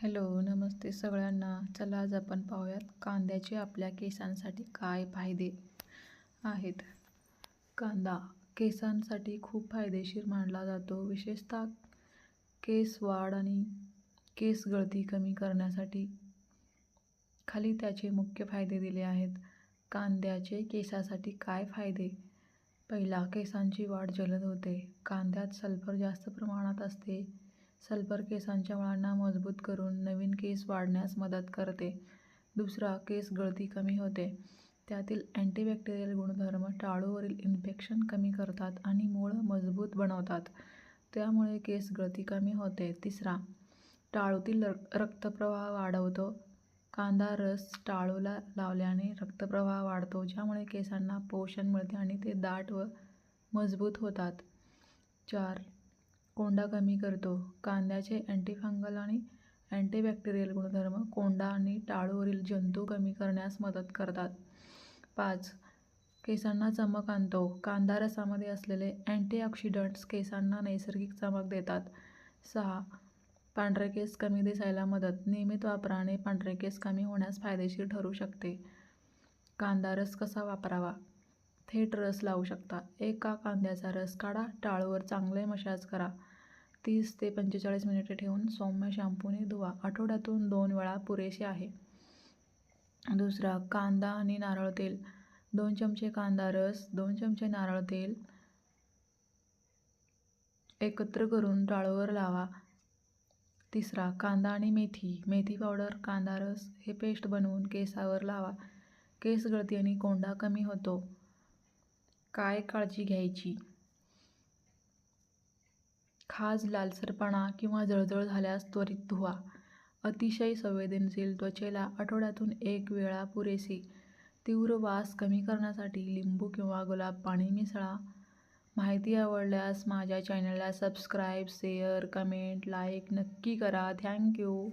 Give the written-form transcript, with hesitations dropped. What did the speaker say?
Hello, नमस्ते सगळ्यांना. चला आज आपण पाहूयात कांद्याचे आपल्या केसांसाठी काय फायदे आहेत. कांदा केसांसाठी खूप फायदेशीर मानला जातो, विशेषतः केस वाढ आणि केस गळती कमी करण्यासाठी. खाली त्याचे मुख्य फायदे दिले आहेत. कांद्याचे केसासाठी काय फायदे? पहिला, केसांची वाढ जलद होते. कांद्यात सल्फर जास्त प्रमाणात असते. सल्फर केसांच्या मुळांना मजबूत करून नवीन केस वाढण्यास मदत करते. दुसरा, केस गळती कमी होते. त्यातील अँटीबॅक्टेरियल गुणधर्म टाळूवरील इन्फेक्शन कमी करतात आणि मूळ मजबूत बनवतात. त्यामुळे केस गळती कमी होते. तिसरा, टाळूतील रक्तप्रवाह वाढवतो. कांदा रस टाळूला लावल्याने रक्तप्रवाह वाढतो, ज्यामुळे केसांना पोषण मिळते आणि ते दाट व मजबूत होतात. 4. कोंडा कमी करतो. कांद्याचे अँटीफंगल आणि अँटीबॅक्टेरियल गुणधर्म कोंडा आणि टाळूवरील जंतू कमी करण्यास मदत करतात. 5. केसांना चमक आणतो. कांदा रसामध्ये असलेले अँटीऑक्सिडंट्स केसांना नैसर्गिक चमक देतात. 6. पांढरे केस कमी दिसायला मदत. नियमित वापराने पांढरे केस कमी होण्यास फायदेशीर ठरू शकते. कांदा रस कसा वापरावा? थेट रस लावू शकता. 1 कांद्याचा रस काढा. टाळूवर चांगले मसाज करा. 30 ते 45 मिनिटे ठेवून सौम्य शॅम्पूने धुवा. आठवड्यातून 2 वेळा पुरेसे आहे. दुसरा, कांदा आणि नारळ तेल. 2 चमचे कांदा रस, 2 चमचे नारळ तेल एकत्र करून टाळूवर लावा. तिसरा, कांदा आणि मेथी. मेथी पावडर, कांदा रस हे पेस्ट बनवून केसावर लावा. केस गळती आणि कोंडा कमी होतो. काय काळजी घ्यायची? खाज, लालसरपणा किंवा जळजळ झाल्यास त्वरित धुवा. अतिशय संवेदनशील त्वचेला आठवड्यातून 1 वेळा पुरेसे. तीव्र वास कमी करण्यासाठी लिंबू किंवा गुलाब पाणी मिसळा. माहिती आवडल्यास माझ्या चॅनलला सबस्क्राईब, शेअर, कमेंट, लाईक नक्की करा. थँक्यू.